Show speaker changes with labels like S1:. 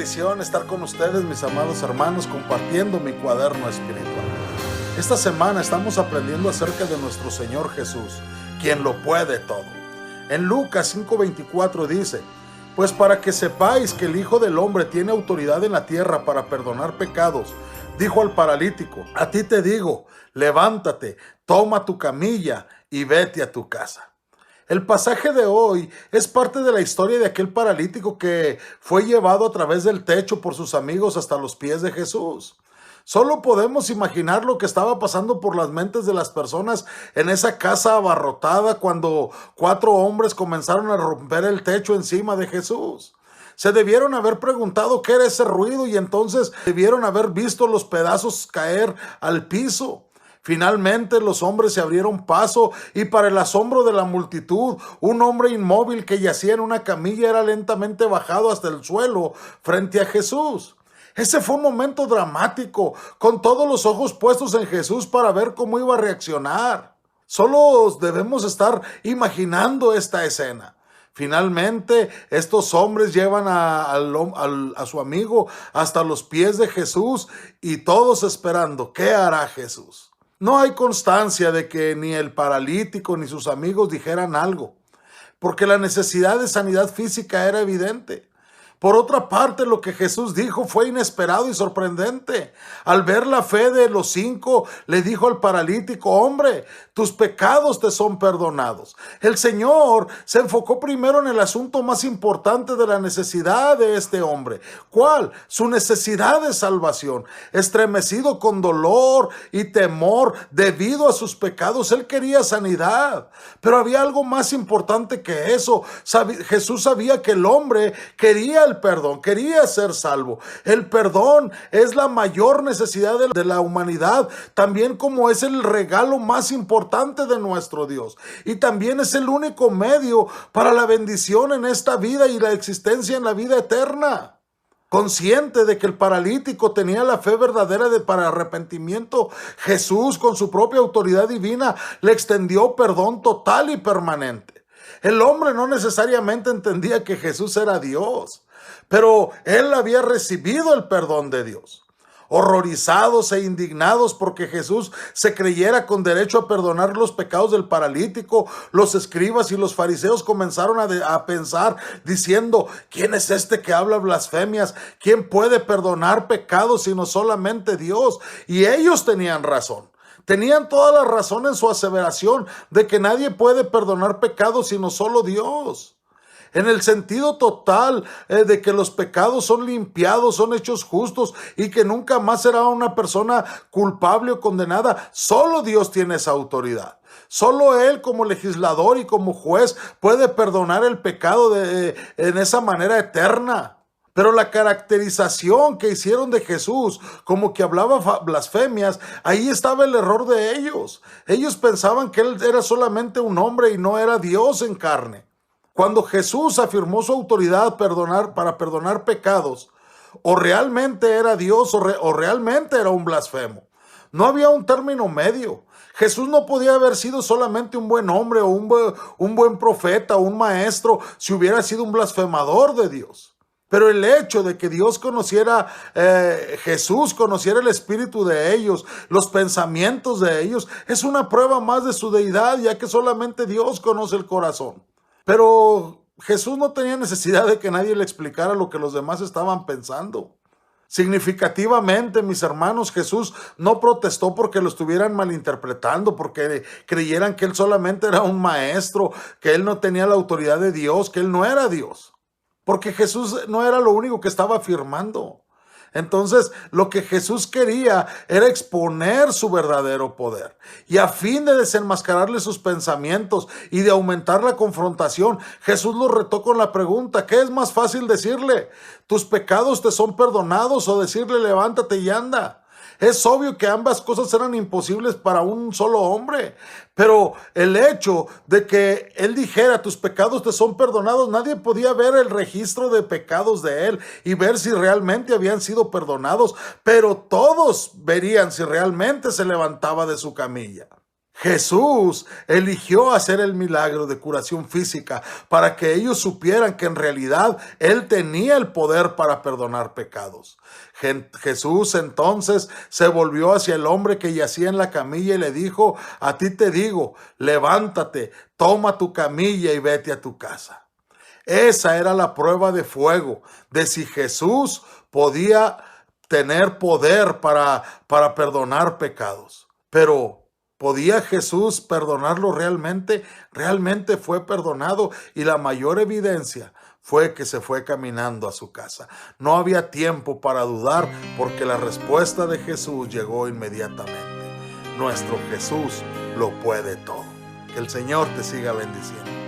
S1: bendición estar con ustedes, mis amados hermanos, compartiendo mi cuaderno espiritual. Esta semana estamos aprendiendo acerca de nuestro Señor Jesús, quien lo puede todo. En Lucas 5:24 dice: pues para que sepáis que el Hijo del Hombre tiene autoridad en la tierra para perdonar pecados, dijo al paralítico: a ti te digo, levántate, toma tu camilla y vete a tu casa. El pasaje de hoy es parte de la historia de aquel paralítico que fue llevado a través del techo por sus amigos hasta los pies de Jesús. Solo podemos imaginar lo que estaba pasando por las mentes de las personas en esa casa abarrotada cuando 4 hombres comenzaron a romper el techo encima de Jesús. Se debieron haber preguntado qué era ese ruido y entonces debieron haber visto los pedazos caer al piso. Finalmente los hombres se abrieron paso y para el asombro de la multitud, un hombre inmóvil que yacía en una camilla era lentamente bajado hasta el suelo frente a Jesús. Ese fue un momento dramático, con todos los ojos puestos en Jesús para ver cómo iba a reaccionar. Solo debemos estar imaginando esta escena. Finalmente, estos hombres llevan a su amigo hasta los pies de Jesús y todos esperando, ¿qué hará Jesús? No hay constancia de que ni el paralítico ni sus amigos dijeran algo, porque la necesidad de sanidad física era evidente. Por otra parte, lo que Jesús dijo fue inesperado y sorprendente. Al ver la fe de los 5, le dijo al paralítico: hombre, tus pecados te son perdonados. El Señor se enfocó primero en el asunto más importante de la necesidad de este hombre. ¿Cuál? Su necesidad de salvación. Estremecido con dolor y temor debido a sus pecados, él quería sanidad. Pero había algo más importante que eso. Jesús sabía que el hombre quería el perdón, quería ser salvo. El perdón es la mayor necesidad de la humanidad, también como es el regalo más importante de nuestro Dios. Y también es el único medio para la bendición en esta vida y la existencia en la vida eterna. Consciente de que el paralítico tenía la fe verdadera para arrepentimiento, Jesús, con su propia autoridad divina, le extendió perdón total y permanente. El hombre no necesariamente entendía que Jesús era Dios, pero él había recibido el perdón de Dios. Horrorizados e indignados porque Jesús se creyera con derecho a perdonar los pecados del paralítico, los escribas y los fariseos comenzaron a pensar diciendo: ¿quién es este que habla blasfemias? ¿Quién puede perdonar pecados sino solamente Dios? Y ellos tenían razón. Tenían toda la razón en su aseveración de que nadie puede perdonar pecados sino solo Dios. En el sentido total de que los pecados son limpiados, son hechos justos y que nunca más será una persona culpable o condenada. Solo Dios tiene esa autoridad. Solo Él, como legislador y como juez, puede perdonar el pecado en esa manera eterna. Pero la caracterización que hicieron de Jesús como que hablaba blasfemias, ahí estaba el error de ellos. Ellos pensaban que Él era solamente un hombre y no era Dios en carne. Cuando Jesús afirmó su autoridad para perdonar pecados, o realmente era Dios o realmente era un blasfemo. No había un término medio. Jesús no podía haber sido solamente un buen hombre o un buen profeta o un maestro si hubiera sido un blasfemador de Dios. Pero el hecho de que Dios Jesús conociera el espíritu de ellos, los pensamientos de ellos, es una prueba más de su deidad, ya que solamente Dios conoce el corazón. Pero Jesús no tenía necesidad de que nadie le explicara lo que los demás estaban pensando. Significativamente, mis hermanos, Jesús no protestó porque lo estuvieran malinterpretando, porque creyeran que Él solamente era un maestro, que Él no tenía la autoridad de Dios, que Él no era Dios. Porque Jesús no era lo único que estaba afirmando. Entonces, lo que Jesús quería era exponer su verdadero poder. Y a fin de desenmascararle sus pensamientos y de aumentar la confrontación, Jesús los retó con la pregunta: ¿qué es más fácil decirle? ¿Tus pecados te son perdonados? O decirle: levántate y anda. Es obvio que ambas cosas eran imposibles para un solo hombre, pero el hecho de que él dijera: tus pecados te son perdonados, nadie podía ver el registro de pecados de él y ver si realmente habían sido perdonados, pero todos verían si realmente se levantaba de su camilla. Jesús eligió hacer el milagro de curación física para que ellos supieran que en realidad Él tenía el poder para perdonar pecados. Jesús entonces se volvió hacia el hombre que yacía en la camilla y le dijo: a ti te digo, levántate, toma tu camilla y vete a tu casa. Esa era la prueba de fuego de si Jesús podía tener poder para perdonar pecados. Pero ¿podía Jesús perdonarlo realmente? Realmente fue perdonado, y la mayor evidencia fue que se fue caminando a su casa. No había tiempo para dudar, porque la respuesta de Jesús llegó inmediatamente. Nuestro Jesús lo puede todo. Que el Señor te siga bendiciendo.